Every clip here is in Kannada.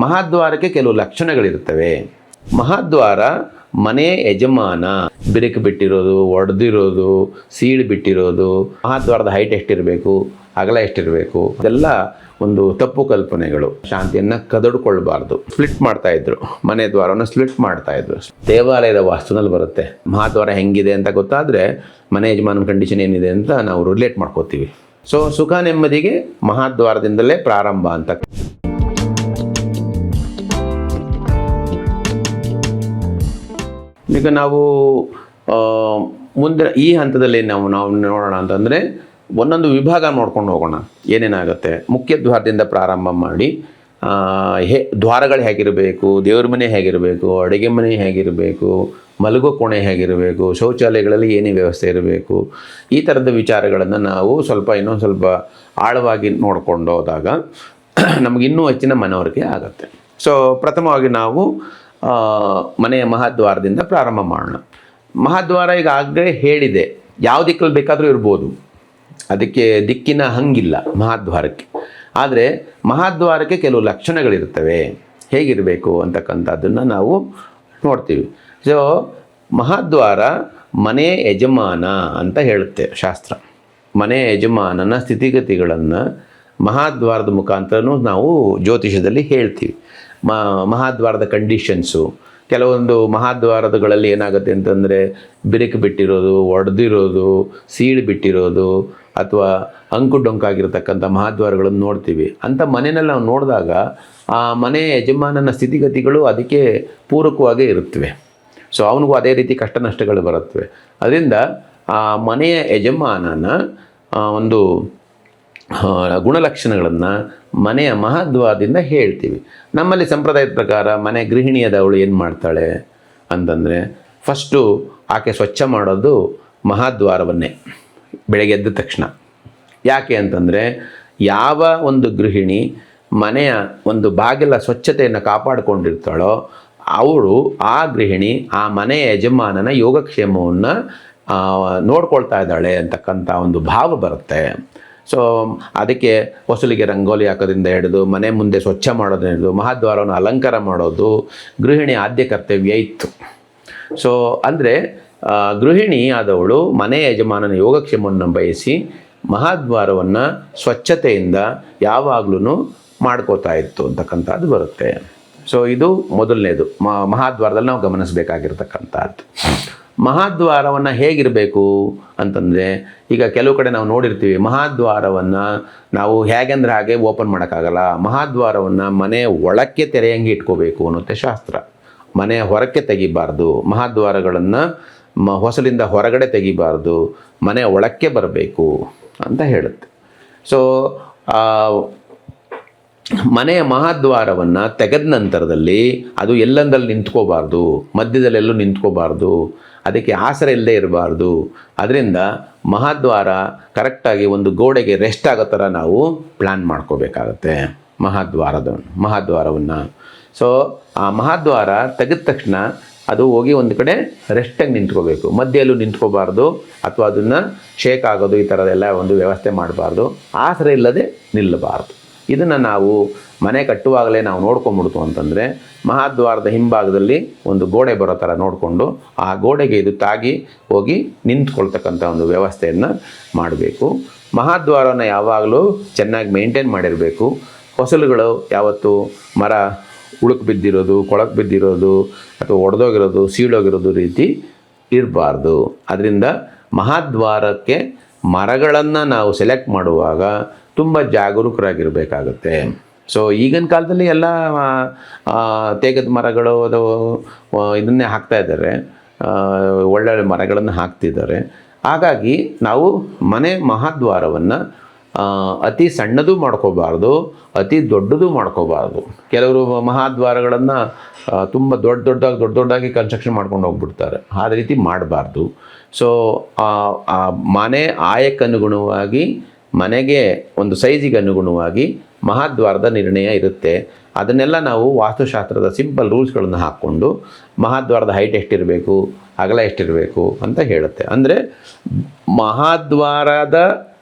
ಮಹಾದ್ವಾರಕ್ಕೆ ಕೆಲವು ಲಕ್ಷಣಗಳಿರ್ತವೆ. ಮಹಾದ್ವಾರ ಮನೆ ಯಜಮಾನ ಬಿರುಕು ಬಿಟ್ಟಿರೋದು, ಒಡೆದಿರೋದು, ಸೀಳು ಬಿಟ್ಟಿರೋದು, ಮಹಾದ್ವಾರದ ಹೈಟ್ ಎಷ್ಟಿರಬೇಕು, ಅಗಲ ಎಷ್ಟಿರಬೇಕು, ಇದೆಲ್ಲ ಒಂದು ತಪ್ಪು ಕಲ್ಪನೆಗಳು. ಶಾಂತಿಯನ್ನು ಕದಡ್ಕೊಳ್ಬಾರ್ದು. ಸ್ಪ್ಲಿಟ್ ಮಾಡ್ತಾ ಇದ್ರು, ಮನೆ ದ್ವಾರವನ್ನು ಸ್ಪ್ಲಿಟ್ ಮಾಡ್ತಾ ಇದ್ರು. ದೇವಾಲಯದ ವಾಸ್ತುನಲ್ಲಿ ಬರುತ್ತೆ. ಮಹಾದ್ವಾರ ಹೆಂಗಿದೆ ಅಂತ ಗೊತ್ತಾದರೆ ಮನೆ ಯಜಮಾನ ಕಂಡೀಷನ್ ಏನಿದೆ ಅಂತ ನಾವು ರಿಲೇಟ್ ಮಾಡ್ಕೋತೀವಿ. ಸೊ ಸುಖ ನೆಮ್ಮದಿಗೆ ಮಹಾದ್ವಾರದಿಂದಲೇ ಪ್ರಾರಂಭ ಅಂತ. ಈಗ ನಾವು ಮುಂದೆ ಈ ಹಂತದಲ್ಲಿ ನಾವು ನೋಡೋಣ ಅಂತಂದರೆ ಒಂದೊಂದು ವಿಭಾಗ ನೋಡ್ಕೊಂಡು ಹೋಗೋಣ. ಏನೇನಾಗುತ್ತೆ, ಮುಖ್ಯ ದ್ವಾರದಿಂದ ಪ್ರಾರಂಭ ಮಾಡಿ ದ್ವಾರಗಳು ಹೇಗಿರಬೇಕು, ದೇವ್ರ ಮನೆ ಹೇಗಿರಬೇಕು, ಅಡುಗೆ ಮನೆ ಹೇಗಿರಬೇಕು, ಮಲಗೋ ಕೋಣೆ ಹೇಗಿರಬೇಕು, ಶೌಚಾಲಯಗಳಲ್ಲಿ ಏನೇ ವ್ಯವಸ್ಥೆ ಇರಬೇಕು, ಈ ಥರದ ವಿಚಾರಗಳನ್ನು ನಾವು ಇನ್ನೊಂದು ಸ್ವಲ್ಪ ಆಳವಾಗಿ ನೋಡ್ಕೊಂಡು ಹೋದಾಗ ನಮಗಿನ್ನೂ ಹೆಚ್ಚಿನ ಮನವರಿಕೆ ಆಗುತ್ತೆ. ಸೊ ಪ್ರಥಮವಾಗಿ ನಾವು ಮನೆಯ ಮಹಾದ್ವಾರದಿಂದ ಪ್ರಾರಂಭ ಮಾಡೋಣ. ಮಹಾದ್ವಾರ ಈಗಾಗಲೇ ಹೇಳಿದೆ, ಯಾವ ದಿಕ್ಕಲ್ಲಿ ಬೇಕಾದರೂ ಇರ್ಬೋದು, ಅದಕ್ಕೆ ದಿಕ್ಕಿನ ಹಂಗಿಲ್ಲ ಮಹಾದ್ವಾರಕ್ಕೆ. ಆದರೆ ಮಹಾದ್ವಾರಕ್ಕೆ ಕೆಲವು ಲಕ್ಷಣಗಳಿರ್ತವೆ, ಹೇಗಿರಬೇಕು ಅಂತಕ್ಕಂಥದ್ದನ್ನು ನಾವು ನೋಡ್ತೀವಿ. ಸೊ ಮಹಾದ್ವಾರ ಮನೆ ಯಜಮಾನ ಅಂತ ಹೇಳುತ್ತೆ ಶಾಸ್ತ್ರ. ಮನೆ ಯಜಮಾನನ ಸ್ಥಿತಿಗತಿಗಳನ್ನು ಮಹಾದ್ವಾರದ ಮುಖಾಂತರನೂ ನಾವು ಜ್ಯೋತಿಷದಲ್ಲಿ ಹೇಳ್ತೀವಿ. ಮಹಾದ್ವಾರದ ಕಂಡೀಷನ್ಸು, ಕೆಲವೊಂದು ಮಹಾದ್ವಾರಗಳಲ್ಲಿ ಏನಾಗುತ್ತೆ ಅಂತಂದರೆ ಬಿರುಕು ಬಿಟ್ಟಿರೋದು, ಒಡೆದಿರೋದು, ಸೀಳು ಬಿಟ್ಟಿರೋದು ಅಥವಾ ಅಂಕು ಡೊಂಕಾಗಿರ್ತಕ್ಕಂಥ ಮಹಾದ್ವಾರಗಳನ್ನು ನೋಡ್ತೀವಿ. ಅಂಥ ಮನೆಯಲ್ಲಿ ನಾವು ನೋಡಿದಾಗ ಆ ಮನೆ ಯಜಮಾನನ ಸ್ಥಿತಿಗತಿಗಳು ಅದಕ್ಕೆ ಪೂರಕವಾಗೇ ಇರುತ್ತವೆ. ಸೊ ಅವನಿಗೂ ಅದೇ ರೀತಿ ಕಷ್ಟ ನಷ್ಟಗಳು ಬರುತ್ತವೆ. ಅದರಿಂದ ಆ ಮನೆಯ ಯಜಮಾನನ ಒಂದು ಗುಣಲಕ್ಷಣಗಳನ್ನು ಮನೆಯ ಮಹಾದ್ವಾರದಿಂದ ಹೇಳ್ತೀವಿ. ನಮ್ಮಲ್ಲಿ ಸಂಪ್ರದಾಯದ ಪ್ರಕಾರ ಮನೆ ಗೃಹಿಣಿಯಾದವಳು ಏನು ಮಾಡ್ತಾಳೆ ಅಂತಂದರೆ ಫಸ್ಟು ಆಕೆ ಸ್ವಚ್ಛ ಮಾಡೋದು ಮಹಾದ್ವಾರವನ್ನೇ ಬೆಳಗ್ಗೆ ಎದ್ದ ತಕ್ಷಣ. ಯಾಕೆ ಅಂತಂದರೆ ಯಾವ ಒಂದು ಗೃಹಿಣಿ ಮನೆಯ ಒಂದು ಬಾಗಿಲ ಸ್ವಚ್ಛತೆಯನ್ನು ಕಾಪಾಡಿಕೊಂಡಿರ್ತಾಳೋ ಅವಳು, ಆ ಗೃಹಿಣಿ ಆ ಮನೆಯ ಯಜಮಾನನ ಯೋಗಕ್ಷೇಮವನ್ನು ನೋಡ್ಕೊಳ್ತಾ ಇದ್ದಾಳೆ ಅಂತಕ್ಕಂಥ ಒಂದು ಭಾವ ಬರುತ್ತೆ. ಸೊ ಅದಕ್ಕೆ ಹೊಸಲಿಗೆ ರಂಗೋಲಿ ಹಾಕೋದ್ರಿಂದ ಹಿಡಿದು ಮನೆ ಮುಂದೆ ಸ್ವಚ್ಛ ಮಾಡೋದ್ರಿಂದ ಹಿಡಿದು ಮಹಾದ್ವಾರವನ್ನು ಅಲಂಕಾರ ಮಾಡೋದು ಗೃಹಿಣಿ ಆದ್ಯ ಕರ್ತವ್ಯ ಇತ್ತು. ಸೊ ಅಂದರೆ ಗೃಹಿಣಿ ಆದವಳು ಮನೆ ಯಜಮಾನನ ಯೋಗಕ್ಷೇಮವನ್ನು ಬಯಸಿ ಮಹಾದ್ವಾರವನ್ನು ಸ್ವಚ್ಛತೆಯಿಂದ ಯಾವಾಗಲೂ ಮಾಡ್ಕೋತಾ ಇತ್ತು ಅಂತಕ್ಕಂಥದ್ದು ಬರುತ್ತೆ. ಸೊ ಇದು ಮೊದಲನೇದು ಮಹಾದ್ವಾರದಲ್ಲಿ ನಾವು ಗಮನಿಸಬೇಕಾಗಿರ್ತಕ್ಕಂಥದ್ದು. ಮಹಾದ್ವಾರವನ್ನು ಹೇಗಿರಬೇಕು ಅಂತಂದರೆ, ಈಗ ಕೆಲವು ಕಡೆ ನಾವು ನೋಡಿರ್ತೀವಿ ಮಹಾದ್ವಾರವನ್ನು ನಾವು ಹೇಗೆಂದ್ರೆ ಹಾಗೆ ಓಪನ್ ಮಾಡೋಕ್ಕಾಗಲ್ಲ. ಮಹಾದ್ವಾರವನ್ನು ಮನೆ ಒಳಕ್ಕೆ ತೆರೆಯಂಗೆ ಇಟ್ಕೋಬೇಕು ಅನ್ನುತ್ತೆ ಶಾಸ್ತ್ರ. ಮನೆಯ ಹೊರಕ್ಕೆ ತೆಗಿಬಾರ್ದು, ಮಹಾದ್ವಾರಗಳನ್ನು ಹೊಸಲಿಂದ ಹೊರಗಡೆ ತೆಗಿಬಾರ್ದು, ಮನೆಯ ಒಳಕ್ಕೆ ಬರಬೇಕು ಅಂತ ಹೇಳುತ್ತೆ. ಸೊ ಮನೆಯ ಮಹಾದ್ವಾರವನ್ನು ತೆಗೆದ ನಂತರದಲ್ಲಿ ಅದು ಎಲ್ಲಂದಲ್ಲಿ ನಿಂತ್ಕೋಬಾರ್ದು, ಮಧ್ಯದಲ್ಲೆಲ್ಲೂ ನಿಂತ್ಕೋಬಾರ್ದು, ಅದಕ್ಕೆ ಆಸರೆ ಇಲ್ಲದೆ ಇರಬಾರ್ದು. ಅದರಿಂದ ಮಹಾದ್ವಾರ ಕರೆಕ್ಟಾಗಿ ಒಂದು ಗೋಡೆಗೆ ರೆಸ್ಟ್ ಆಗೋ ಥರ ನಾವು ಪ್ಲ್ಯಾನ್ ಮಾಡ್ಕೋಬೇಕಾಗತ್ತೆ ಮಹಾದ್ವಾರವನ್ನು. ಸೊ ಆ ಮಹಾದ್ವಾರ ತೆಗೆದ ತಕ್ಷಣ ಅದು ಹೋಗಿ ಒಂದು ಕಡೆ ರೆಸ್ಟಾಗಿ ನಿಂತ್ಕೋಬೇಕು, ಮಧ್ಯೆಯಲ್ಲೂ ನಿಂತ್ಕೋಬಾರ್ದು ಅಥವಾ ಅದನ್ನು ಶೇಕ್ ಆಗೋದು ಈ ಥರದೆಲ್ಲ ಒಂದು ವ್ಯವಸ್ಥೆ ಮಾಡಬಾರ್ದು, ಆಸರೆ ಇಲ್ಲದೆ ನಿಲ್ಲಬಾರ್ದು. ಇದನ್ನು ನಾವು ಮನೆ ಕಟ್ಟುವಾಗಲೇ ನಾವು ನೋಡ್ಕೊಂಬಿಡ್ತು ಅಂತಂದರೆ ಮಹಾದ್ವಾರದ ಹಿಂಭಾಗದಲ್ಲಿ ಒಂದು ಗೋಡೆ ಬರೋ ಥರ ನೋಡಿಕೊಂಡು ಆ ಗೋಡೆಗೆ ಇದು ತಾಗಿ ಹೋಗಿ ನಿಂತ್ಕೊಳ್ತಕ್ಕಂಥ ಒಂದು ವ್ಯವಸ್ಥೆಯನ್ನು ಮಾಡಬೇಕು. ಮಹಾದ್ವಾರವನ್ನು ಯಾವಾಗಲೂ ಚೆನ್ನಾಗಿ ಮೇಂಟೈನ್ ಮಾಡಿರಬೇಕು. ಹೊಸಲುಗಳು ಯಾವತ್ತು ಮರ ಉಳುಕು ಬಿದ್ದಿರೋದು, ಕೊಳಕು ಬಿದ್ದಿರೋದು ಅಥವಾ ಒಡೆದೋಗಿರೋದು, ಸೀಳೋಗಿರೋದು ರೀತಿ ಇರಬಾರ್ದು. ಅದರಿಂದ ಮಹಾದ್ವಾರಕ್ಕೆ ಮರಗಳನ್ನು ನಾವು ಸೆಲೆಕ್ಟ್ ಮಾಡುವಾಗ ತುಂಬ ಜಾಗರೂಕರಾಗಿರಬೇಕಾಗುತ್ತೆ. ಸೊ ಈಗಿನ ಕಾಲದಲ್ಲಿ ಎಲ್ಲ ತೇಗದ ಮರಗಳು ಅದು ಇದನ್ನೇ ಹಾಕ್ತಾ ಇದ್ದಾರೆ, ಒಳ್ಳೊಳ್ಳೆ ಮರಗಳನ್ನು ಹಾಕ್ತಿದ್ದಾರೆ. ಹಾಗಾಗಿ ನಾವು ಮನೆ ಮಹಾದ್ವಾರವನ್ನು ಅತಿ ಸಣ್ಣದು ಮಾಡ್ಕೋಬಾರ್ದು, ಅತಿ ದೊಡ್ಡದು ಮಾಡ್ಕೋಬಾರ್ದು. ಕೆಲವರು ಮಹಾದ್ವಾರಗಳನ್ನು ತುಂಬ ದೊಡ್ಡದಾಗಿ ಕನ್ಸ್ಟ್ರಕ್ಷನ್ ಮಾಡ್ಕೊಂಡು ಹೋಗ್ಬಿಡ್ತಾರೆ. ಆ ರೀತಿ ಮಾಡಬಾರ್ದು. ಸೊ ಆ ಮನೆ ಆಯಕ್ಕನುಗುಣವಾಗಿ, ಮನೆಗೆ ಒಂದು ಸೈಜಿಗೆ ಅನುಗುಣವಾಗಿ ಮಹಾದ್ವಾರದ ನಿರ್ಣಯ ಇರುತ್ತೆ. ಅದನ್ನೆಲ್ಲ ನಾವು ವಾಸ್ತುಶಾಸ್ತ್ರದ ಸಿಂಪಲ್ ರೂಲ್ಸ್ಗಳನ್ನು ಹಾಕ್ಕೊಂಡು ಮಹಾದ್ವಾರದ ಹೈಟ್ ಎಷ್ಟಿರಬೇಕು, ಅಗಲ ಎಷ್ಟಿರಬೇಕು ಅಂತ ಹೇಳುತ್ತೆ. ಅಂದರೆ ಮಹಾದ್ವಾರದ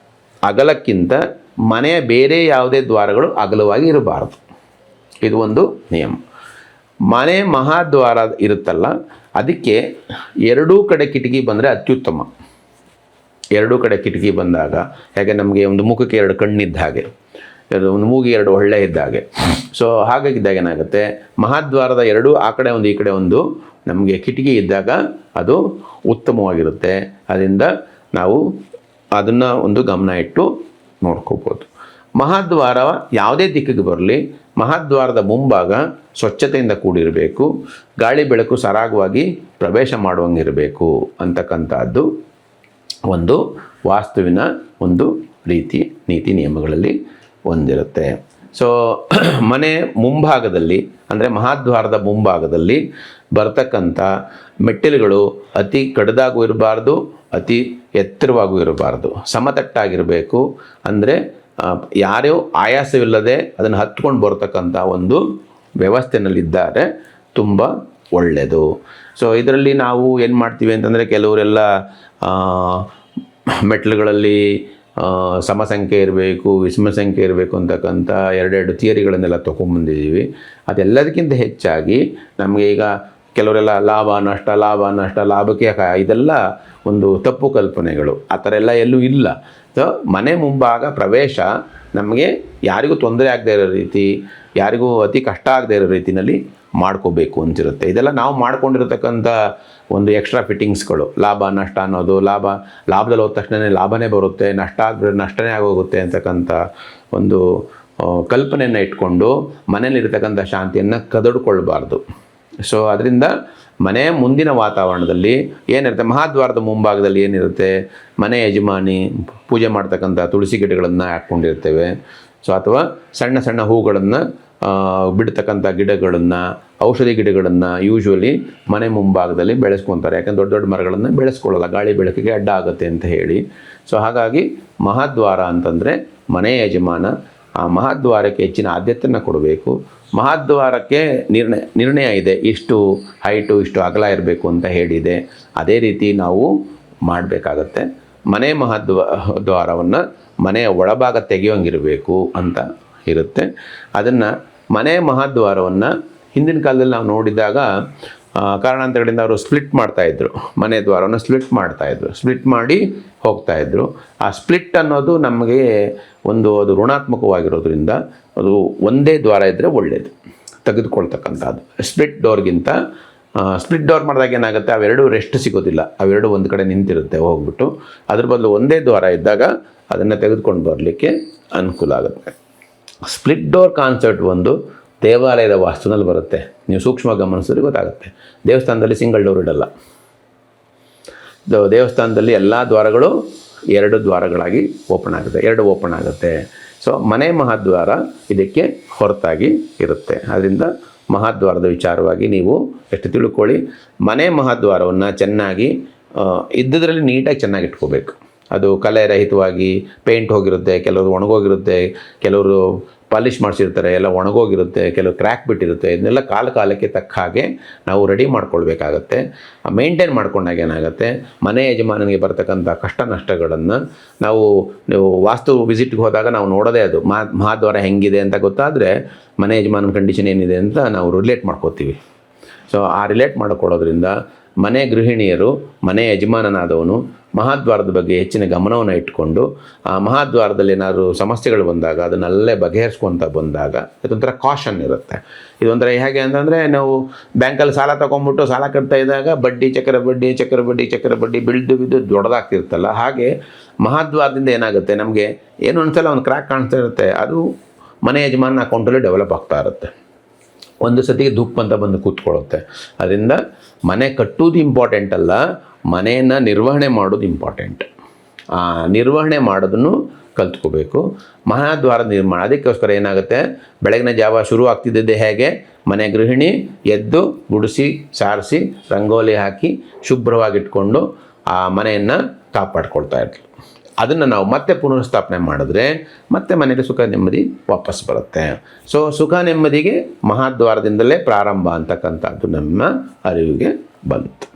ಅಗಲಕ್ಕಿಂತ ಮನೆಯ ಬೇರೆ ಯಾವುದೇ ದ್ವಾರಗಳು ಅಗಲವಾಗಿ ಇರಬಾರ್ದು. ಇದು ಒಂದು ನಿಯಮ. ಮನೆ ಮಹಾದ್ವಾರ ಇರುತ್ತಲ್ಲ, ಅದಕ್ಕೆ ಎರಡೂ ಕಡೆ ಕಿಟಕಿ ಬಂದರೆ ಅತ್ಯುತ್ತಮ. ಎರಡೂ ಕಡೆ ಕಿಟಕಿ ಬಂದಾಗ ಹೇಗೆ ನಮಗೆ ಒಂದು ಮುಖಕ್ಕೆ ಎರಡು ಕಣ್ಣಿದ್ದ ಹಾಗೆ, ಒಂದು ಮೂಗಿಗೆ ಎರಡು ಹೊಳ್ಳೆ ಇದ್ದ ಹಾಗೆ. ಸೊ ಹಾಗಾಗಿದ್ದಾಗ ಏನಾಗುತ್ತೆ, ಮಹಾದ್ವಾರದ ಎರಡೂ ಆ ಕಡೆ ಒಂದು ಈ ಕಡೆ ಒಂದು ನಮಗೆ ಕಿಟಕಿ ಇದ್ದಾಗ ಅದು ಉತ್ತಮವಾಗಿರುತ್ತೆ. ಅದರಿಂದ ನಾವು ಅದನ್ನು ಒಂದು ಗಮನ ಇಟ್ಟು ನೋಡ್ಕೋಬೋದು. ಮಹಾದ್ವಾರ ಯಾವುದೇ ದಿಕ್ಕಿಗೆ ಬರಲಿ, ಮಹಾದ್ವಾರದ ಮುಂಭಾಗ ಸ್ವಚ್ಛತೆಯಿಂದ ಕೂಡಿರಬೇಕು, ಗಾಳಿ ಬೆಳಕು ಸರಾಗವಾಗಿ ಪ್ರವೇಶ ಮಾಡುವಂಗಿರಬೇಕು ಅಂತಕ್ಕಂಥದ್ದು ಒಂದು ವಾಸ್ತುವಿನ ಒಂದು ನೀತಿ ನಿಯಮಗಳಲ್ಲಿ ಒಂದಿರುತ್ತೆ. ಸೊ ಮನೆ ಮುಂಭಾಗದಲ್ಲಿ ಅಂದರೆ ಮಹಾದ್ವಾರದ ಮುಂಭಾಗದಲ್ಲಿ ಬರ್ತಕ್ಕಂಥ ಮೆಟ್ಟಿಲುಗಳು ಅತಿ ಕಡಿದಾಗೂ ಇರಬಾರ್ದು, ಅತಿ ಎತ್ತರವಾಗೂ ಇರಬಾರ್ದು, ಸಮತಟ್ಟಾಗಿರಬೇಕು. ಅಂದರೆ ಯಾರೂ ಆಯಾಸವಿಲ್ಲದೆ ಅದನ್ನು ಹತ್ಕೊಂಡು ಬರ್ತಕ್ಕಂಥ ಒಂದು ವ್ಯವಸ್ಥೆಯಲ್ಲಿದ್ದಾರೆ ತುಂಬ ಒಳ್ಳೆಯದು. ಸೊ ಇದರಲ್ಲಿ ನಾವು ಏನು ಮಾಡ್ತೀವಿ ಅಂತಂದರೆ, ಕೆಲವರೆಲ್ಲ ಮೆಟ್ಲುಗಳಲ್ಲಿ ಸಮಸಂಖ್ಯೆ ಇರಬೇಕು, ವಿಷಮ ಸಂಖ್ಯೆ ಇರಬೇಕು ಅಂತಕ್ಕಂಥ ಎರಡೆರಡು ಥಿಯರಿಗಳನ್ನೆಲ್ಲ ತೊಗೊಂಬಂದಿದ್ದೀವಿ. ಅದೆಲ್ಲದಕ್ಕಿಂತ ಹೆಚ್ಚಾಗಿ ನಮಗೆ ಈಗ ಕೆಲವರೆಲ್ಲ ಲಾಭ ನಷ್ಟ ಲಾಭಕ್ಕೆ ಇದೆಲ್ಲ ಒಂದು ತಪ್ಪು ಕಲ್ಪನೆಗಳು. ಆ ಥರ ಎಲ್ಲ ಎಲ್ಲೂ ಇಲ್ಲ. ಸೊ ಮನೆ ಮುಂಭಾಗ ಪ್ರವೇಶ ನಮಗೆ ಯಾರಿಗೂ ತೊಂದರೆ ಆಗದೆ ಇರೋ ರೀತಿ, ಯಾರಿಗೂ ಅತಿ ಕಷ್ಟ ಆಗದೆ ಇರೋ ರೀತಿಯಲ್ಲಿ ಮಾಡ್ಕೋಬೇಕು ಅಂತಿರುತ್ತೆ. ಇದೆಲ್ಲ ನಾವು ಮಾಡ್ಕೊಂಡಿರತಕ್ಕಂಥ ಒಂದು ಎಕ್ಸ್ಟ್ರಾ ಫಿಟ್ಟಿಂಗ್ಸ್ಗಳು. ಲಾಭ ನಷ್ಟ ಅನ್ನೋದು, ಲಾಭದಲ್ಲಿ ಹೋದ ತಕ್ಷಣ ಲಾಭನೇ ಬರುತ್ತೆ, ನಷ್ಟ ಆದರೆ ನಷ್ಟನೇ ಆಗೋಗುತ್ತೆ ಅಂತಕ್ಕಂಥ ಒಂದು ಕಲ್ಪನೆಯನ್ನು ಇಟ್ಕೊಂಡು ಮನೆಯಲ್ಲಿರ್ತಕ್ಕಂಥ ಶಾಂತಿಯನ್ನು ಕದಡ್ಕೊಳ್ಬಾರ್ದು. ಸೊ ಅದರಿಂದ ಮನೆ ಮುಂದಿನ ವಾತಾವರಣದಲ್ಲಿ ಏನಿರುತ್ತೆ, ಮಹಾದ್ವಾರದ ಮುಂಭಾಗದಲ್ಲಿ ಏನಿರುತ್ತೆ, ಮನೆ ಯಜಮಾನಿ ಪೂಜೆ ಮಾಡ್ತಕ್ಕಂಥ ತುಳಸಿ ಗಿಡಗಳನ್ನು ಹಾಕ್ಕೊಂಡಿರ್ತೇವೆ. ಸೊ ಅಥವಾ ಸಣ್ಣ ಸಣ್ಣ ಹೂಗಳನ್ನು ಬಿಡ್ತಕ್ಕಂಥ ಗಿಡಗಳನ್ನು, ಔಷಧಿ ಗಿಡಗಳನ್ನು ಯೂಶ್ವಲಿ ಮನೆ ಮುಂಭಾಗದಲ್ಲಿ ಬೆಳೆಸ್ಕೊತಾರೆ. ಯಾಕಂದ್ರೆ ದೊಡ್ಡ ದೊಡ್ಡ ಮರಗಳನ್ನು ಬೆಳೆಸ್ಕೊಳ್ಳಲ್ಲ, ಗಾಳಿ ಬೆಳಕಿಗೆ ಅಡ್ಡ ಆಗುತ್ತೆ ಅಂತ ಹೇಳಿ. ಸೊ ಹಾಗಾಗಿ ಮಹಾದ್ವಾರ ಅಂತಂದರೆ ಮನೆ ಯಜಮಾನ ಆ ಮಹಾದ್ವಾರಕ್ಕೆ ಹೆಚ್ಚಿನ ಆದ್ಯತೆಯನ್ನು ಕೊಡಬೇಕು. ಮಹಾದ್ವಾರಕ್ಕೆ ನಿರ್ಣಯ ಇದೆ, ಇಷ್ಟು ಹೈಟು ಇಷ್ಟು ಅಗಲ ಇರಬೇಕು ಅಂತ ಹೇಳಿದೆ. ಅದೇ ರೀತಿ ನಾವು ಮಾಡಬೇಕಾಗತ್ತೆ. ಮನೆ ದ್ವಾರವನ್ನು ಮನೆಯ ಒಳಭಾಗ ತೆಗೆಯೋಂಗಿರಬೇಕು ಅಂತ ಇರುತ್ತೆ. ಅದನ್ನು ಮನೆ ಮಹಾದ್ವಾರವನ್ನು ಹಿಂದಿನ ಕಾಲದಲ್ಲಿ ನಾವು ನೋಡಿದಾಗ ಕಾರಣಾಂತರಗಳಿಂದ ಅವರು ಸ್ಪ್ಲಿಟ್ ಮಾಡ್ತಾಯಿದ್ರು, ಮನೆ ದ್ವಾರವನ್ನು ಸ್ಪ್ಲಿಟ್ ಮಾಡಿ ಹೋಗ್ತಾಯಿದ್ರು. ಆ ಸ್ಪ್ಲಿಟ್ ಅನ್ನೋದು ನಮಗೆ ಅದು ಋಣಾತ್ಮಕವಾಗಿರೋದ್ರಿಂದ ಅದು ಒಂದೇ ದ್ವಾರ ಇದ್ದರೆ ಒಳ್ಳೆಯದು ತೆಗೆದುಕೊಳ್ತಕ್ಕಂಥದ್ದು. ಸ್ಪ್ಲಿಟ್ ಡೋರ್ ಮಾಡಿದಾಗ ಏನಾಗುತ್ತೆ, ಅವೆರಡು ರೆಸ್ಟ್ ಸಿಗೋದಿಲ್ಲ, ಅವೆರಡು ಒಂದು ಕಡೆ ನಿಂತಿರುತ್ತೆ ಹೋಗ್ಬಿಟ್ಟು. ಅದ್ರ ಬದಲು ಒಂದೇ ದ್ವಾರ ಇದ್ದಾಗ ಅದನ್ನು ತೆಗೆದುಕೊಂಡು ಬರಲಿಕ್ಕೆ ಅನುಕೂಲ ಆಗುತ್ತೆ. ಸ್ಪ್ಲಿಟ್ ಡೋರ್ ಕಾನ್ಸೆಪ್ಟ್ ಒಂದು ದೇವಾಲಯದ ವಾಸ್ತುನಲ್ಲಿ ಬರುತ್ತೆ. ನೀವು ಸೂಕ್ಷ್ಮ ಗಮನಿಸಿದ್ರೆ ಗೊತ್ತಾಗುತ್ತೆ. ದೇವಸ್ಥಾನದಲ್ಲಿ ಸಿಂಗಲ್ ಡೋರ್ ಇಡಲ್ಲ. ದೇವಸ್ಥಾನದಲ್ಲಿ ಎಲ್ಲ ದ್ವಾರಗಳು ಎರಡು ದ್ವಾರಗಳಾಗಿ ಓಪನ್ ಆಗುತ್ತೆ. ಸೊ ಮನೆ ಮಹಾದ್ವಾರ ಇದಕ್ಕೆ ಹೊರತಾಗಿ ಇರುತ್ತೆ. ಅದರಿಂದ ಮಹಾದ್ವಾರದ ವಿಚಾರವಾಗಿ ನೀವು ಎಷ್ಟು ತಿಳ್ಕೊಳ್ಳಿ. ಮನೆ ಮಹಾದ್ವಾರವನ್ನು ಚೆನ್ನಾಗಿ ಇದ್ದದ್ರಲ್ಲಿ ನೀಟಾಗಿ ಚೆನ್ನಾಗಿ ಇಟ್ಕೋಬೇಕು. ಅದು ಕಲೆ ರಹಿತವಾಗಿ ಪೇಂಟ್ ಹೋಗಿರುತ್ತೆ, ಕೆಲವರು ಒಣಗೋಗಿರುತ್ತೆ, ಕೆಲವರು ಪಾಲಿಷ್ ಮಾಡಿಸಿರ್ತಾರೆ, ಎಲ್ಲ ಒಣಗೋಗಿರುತ್ತೆ, ಕೆಲವು ಕ್ರ್ಯಾಕ್ ಬಿಟ್ಟಿರುತ್ತೆ. ಇದನ್ನೆಲ್ಲ ಕಾಲಕ್ಕೆ ತಕ್ಕ ಹಾಗೆ ನಾವು ರೆಡಿ ಮಾಡ್ಕೊಳ್ಬೇಕಾಗತ್ತೆ. ಮೇಂಟೈನ್ ಮಾಡ್ಕೊಂಡಾಗ ಏನಾಗುತ್ತೆ, ಮನೆ ಯಜಮಾನನಿಗೆ ಬರ್ತಕ್ಕಂಥ ಕಷ್ಟ ನಷ್ಟಗಳನ್ನು ನೀವು ವಾಸ್ತು ವಿಸಿಟ್ಗೆ ಹೋದಾಗ ನಾವು ನೋಡೋದೇ ಅದು. ಮಹಾದ್ವಾರ ಹೆಂಗಿದೆ ಅಂತ ಗೊತ್ತಾದರೆ ಮನೆ ಯಜಮಾನನ ಕಂಡೀಷನ್ ಏನಿದೆ ಅಂತ ನಾವು ರಿಲೇಟ್ ಮಾಡ್ಕೋತೀವಿ. ಸೊ ಆ ರಿಲೇಟ್ ಮಾಡಿಕೊಳ್ಳೋದ್ರಿಂದ ಮನೆ ಗೃಹಿಣಿಯರು, ಮನೆ ಯಜಮಾನನಾದವನು ಮಹಾದ್ವಾರದ ಬಗ್ಗೆ ಹೆಚ್ಚಿನ ಗಮನವನ್ನು ಇಟ್ಕೊಂಡು ಆ ಮಹಾದ್ವಾರದಲ್ಲಿ ಏನಾದರೂ ಸಮಸ್ಯೆಗಳು ಬಂದಾಗ ಅದನ್ನಲ್ಲೇ ಬಗೆಹರಿಸ್ಕೊತ ಬಂದಾಗ ಇದೊಂಥರ ಕಾಷನ್ ಇರುತ್ತೆ. ಇದೊಂಥರ ಹೇಗೆ ಅಂತಂದರೆ, ನಾವು ಬ್ಯಾಂಕಲ್ಲಿ ಸಾಲ ತೊಗೊಂಬಿಟ್ಟು ಸಾಲ ಕಟ್ತಾ ಇದ್ದಾಗ ಚಕ್ರ ಬಡ್ಡಿ ಬಿದ್ದು ದೊಡ್ಡದಾಗ್ತಿರ್ತಲ್ಲ, ಹಾಗೆ ಮಹಾದ್ವಾರದಿಂದ ಏನಾಗುತ್ತೆ, ನಮಗೆ ಏನು ಒಂದ್ಸಲ ಒಂದು ಕ್ರ್ಯಾಕ್ ಕಾಣಿಸ್ತಾ ಇರುತ್ತೆ, ಅದು ಮನೆ ಯಜಮಾನ ಅಕೌಂಟಲ್ಲಿ ಡೆವಲಪ್ ಆಗ್ತಾ ಇರುತ್ತೆ. ಒಂದು ಸತಿಗೆ ದುಪ್ಪ ಅಂತ ಬಂದು ಕೂತ್ಕೊಳ್ಳುತ್ತೆ. ಅದರಿಂದ ಮನೆ ಕಟ್ಟೋದು ಇಂಪಾರ್ಟೆಂಟ್ ಅಲ್ಲ, ಮನೆಯನ್ನು ನಿರ್ವಹಣೆ ಮಾಡೋದು ಇಂಪಾರ್ಟೆಂಟ್. ಆ ನಿರ್ವಹಣೆ ಮಾಡೋದನ್ನು ಕಲ್ತ್ಕೋಬೇಕು. ಮಹಾದ್ವಾರ ನಿರ್ಮಾಣ ಅದಕ್ಕೋಸ್ಕರ ಏನಾಗುತ್ತೆ, ಬೆಳಗಿನ ಜಾವ ಶುರು ಆಗ್ತಿದ್ದೇ ಹೇಗೆ, ಮನೆ ಗೃಹಿಣಿ ಎದ್ದು ಗುಡಿಸಿ ಸಾರಿಸಿ ರಂಗೋಲಿ ಹಾಕಿ ಶುಭ್ರವಾಗಿಟ್ಕೊಂಡು ಆ ಮನೆಯನ್ನು ಕಾಪಾಡ್ಕೊಳ್ತಾ ಇರ್ತೀವಿ. ಅದನ್ನು ನಾವು ಮತ್ತೆ ಪುನಃಸ್ಥಾಪನೆ ಮಾಡಿದ್ರೆ ಮತ್ತೆ ಮನೆಯಲ್ಲಿ ಸುಖ ನೆಮ್ಮದಿ ವಾಪಸ್ ಬರುತ್ತೆ. ಸೊ ಸುಖ ನೆಮ್ಮದಿಗೆ ಮಹಾದ್ವಾರದಿಂದಲೇ ಪ್ರಾರಂಭ ಅಂತಕ್ಕಂಥದ್ದು ನಮ್ಮ ಅರಿವಿಗೆ ಬಂತು.